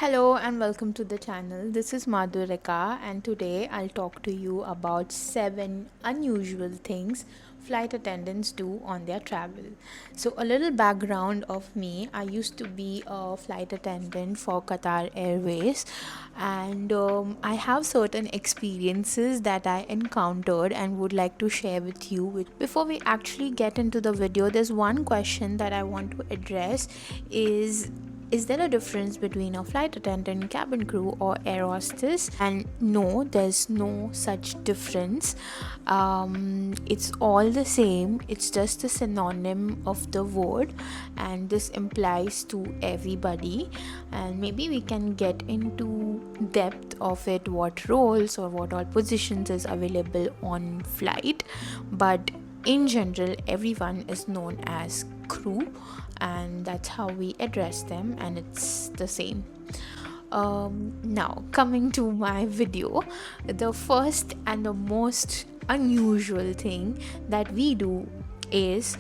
Hello and welcome to the channel. This is Madhurika and today I'll talk to you about 7 unusual things flight attendants do on their travel. So a little background of me, I used to be a flight attendant for Qatar Airways and I have certain experiences that I encountered and would like to share with you. Before we actually get into the video, there's one question that I want to address is there a difference between a flight attendant, cabin crew, or air hostess? And no, there's no such difference. It's all the same, it's just a synonym of the word, and this implies to everybody. And maybe we can get into depth of it, what roles or what all positions is available on flight, but in general, everyone is known as crew, and that's how we address them, and it's the same. Now, coming to my video, the first and the most unusual thing that we do is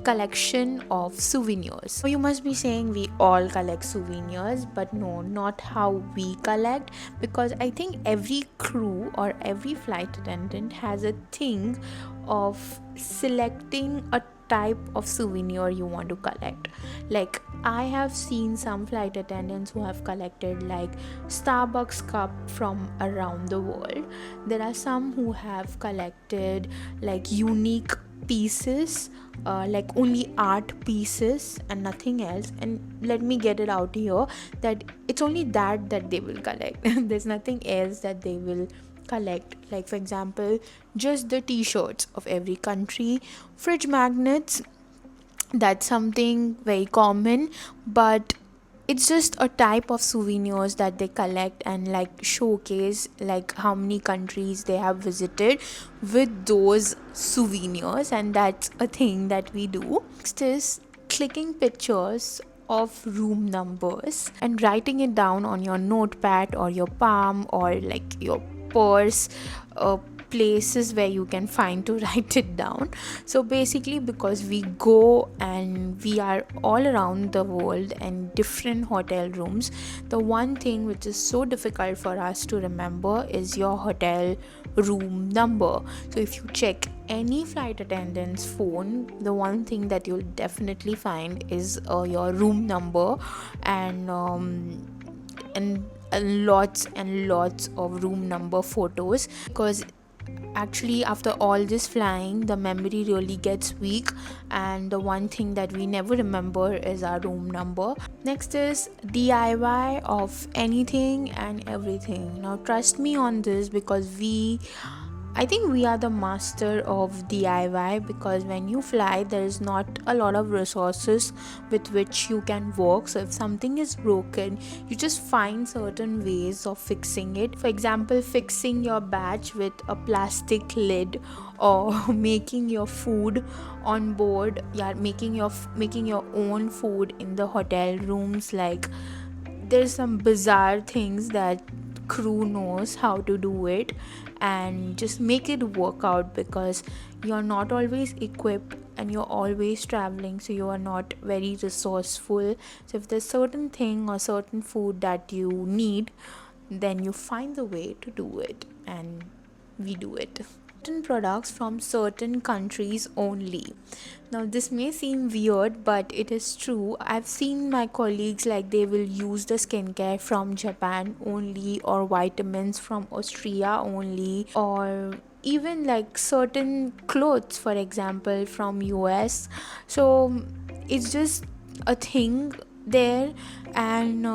collection of souvenirs. So you must be saying we all collect souvenirs, but no, not how we collect, because I think every crew or every flight attendant has a thing of selecting a type of souvenir you want to collect. Like, I have seen some flight attendants who have collected like Starbucks cup from around the world. There are some who have collected like unique pieces, like only art pieces and nothing else. And let me get it out here that it's only that they will collect. There's nothing else that they will collect. Like, for example, just the t-shirts of every country, fridge magnets, that's something very common, but it's just a type of souvenirs that they collect and like showcase like how many countries they have visited with those souvenirs, and that's a thing that we do. Next is clicking pictures of room numbers and writing it down on your notepad or your palm or like your purse, places where you can find to write it down. So basically, because we go and we are all around the world and different hotel rooms, the one thing which is so difficult for us to remember is your hotel room number. So if you check any flight attendant's phone, the one thing that you'll definitely find is your room number, and lots and lots of room number photos, because actually after all this flying the memory really gets weak, and the one thing that we never remember is our room number. Next is DIY of anything and everything. Now trust me on this, because I think we are the master of DIY, because when you fly there is not a lot of resources with which you can work. So if something is broken, you just find certain ways of fixing it. For example, fixing your badge with a plastic lid, or making your food on board, yeah, making your own food in the hotel rooms. Like, there's some bizarre things that crew knows how to do it and just make it work out, because you're not always equipped and you're always traveling, so you are not very resourceful. So if there's certain thing or certain food that you need, then you find the way to do it, and we do it. Certain products from certain countries only. Now this may seem weird, but it is true. I've seen my colleagues, like, they will use the skincare from Japan only, or vitamins from Austria only, or even like certain clothes, for example, from US. So it's just a thing there. And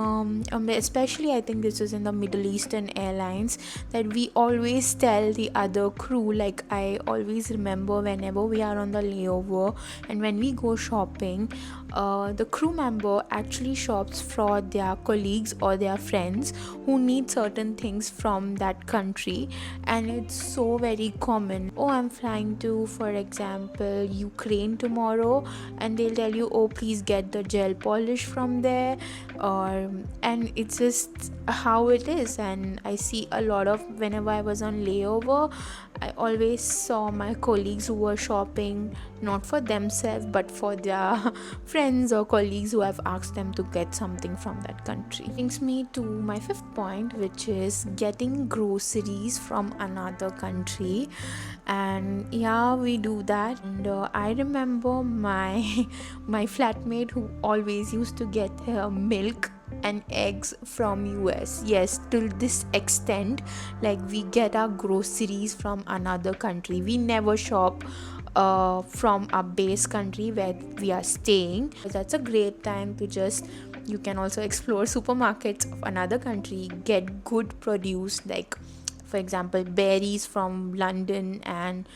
especially I think this is in the Middle Eastern airlines, that we always tell the other crew, like I always remember whenever we are on the layover and when we go shopping, the crew member actually shops for their colleagues or their friends who need certain things from that country. And it's so very common. Oh, I'm flying to, for example, Ukraine tomorrow, and they'll tell you, oh, please get the gel polish from there. And it's just how it is. And I see a lot of, whenever I was on layover, I always saw my colleagues who were shopping not for themselves but for their friends or colleagues who have asked them to get something from that country. Brings me to my fifth point, which is getting groceries from another country. And yeah, we do that. And I remember my my flatmate who always used to get her milk and eggs from US. Yes, till this extent, like we get our groceries from another country. We never shop from our base country where we are staying. That's a great time to just, you can also explore supermarkets of another country, get good produce, like for example berries from London and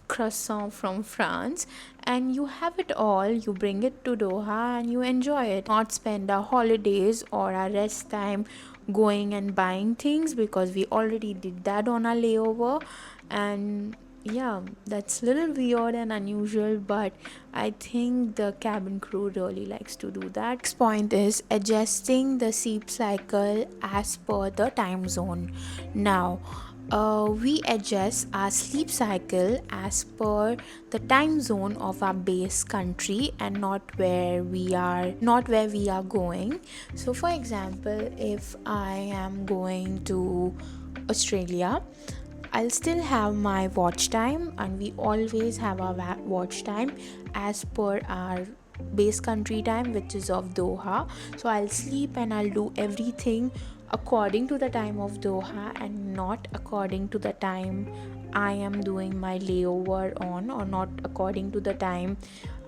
croissant from France, and you have it all. You bring it to Doha and you enjoy it. Not spend our holidays or our rest time going and buying things, because we already did that on our layover. And yeah, that's a little weird and unusual, but I think the cabin crew really likes to do that. Next point is adjusting the sleep cycle as per the time zone. Now, we adjust our sleep cycle as per the time zone of our base country and not where we are going. So for example, if I am going to Australia, I'll still have my watch time, and we always have our watch time as per our base country time, which is of Doha. So I'll sleep and I'll do everything according to the time of Doha and not according to the time I am doing my layover on, or not according to the time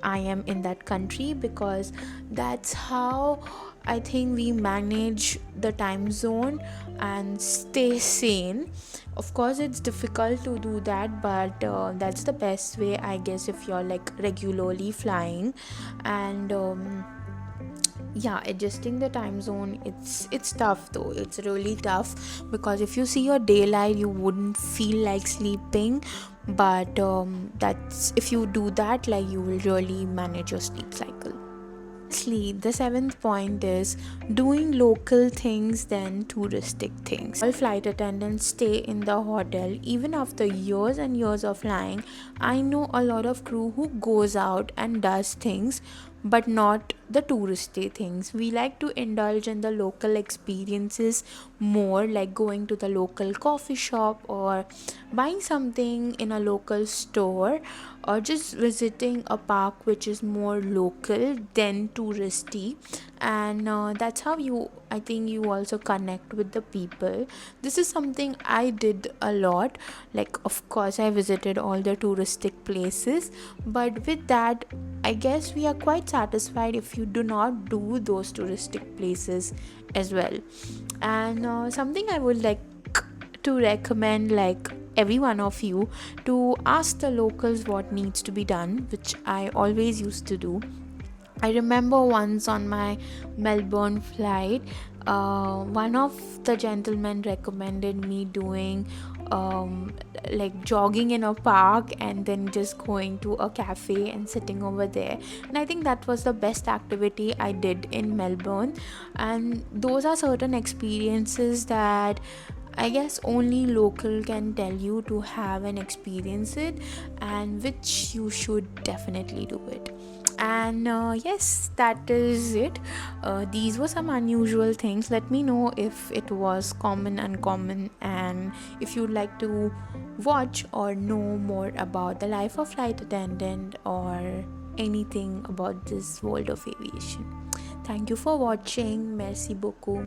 I am in that country, because that's how I think we manage the time zone and stay sane. Of course, it's difficult to do that, but that's the best way, I guess, if you're like regularly flying. And yeah, adjusting the time zone, it's tough though. It's really tough, because if you see your daylight, you wouldn't feel like sleeping. But that's, if you do that, like, you will really manage your sleep cycle. Lastly, the seventh point is doing local things than touristic things. All flight attendants stay in the hotel even after years and years of flying. I know a lot of crew who goes out and does things, but not the touristy things. We like to indulge in the local experiences more, like going to the local coffee shop or buying something in a local store, or just visiting a park which is more local than touristy. And that's how you, I think, you also connect with the people. This is something I did a lot. Like, of course, I visited all the touristic places, but with that, I guess we are quite satisfied if you do not do those touristic places as well. And something I would like to recommend, like every one of you, to ask the locals what needs to be done, which I always used to do. I remember once on my Melbourne flight, one of the gentlemen recommended me doing like jogging in a park and then just going to a cafe and sitting over there. And I think that was the best activity I did in Melbourne. And those are certain experiences that I guess only local can tell you to have and experience it, and which you should definitely do it. And yes, that is it. These were some unusual things. Let me know if it was common, uncommon, and if you'd like to watch or know more about the life of flight attendant or anything about this world of aviation. Thank you for watching. Merci beaucoup.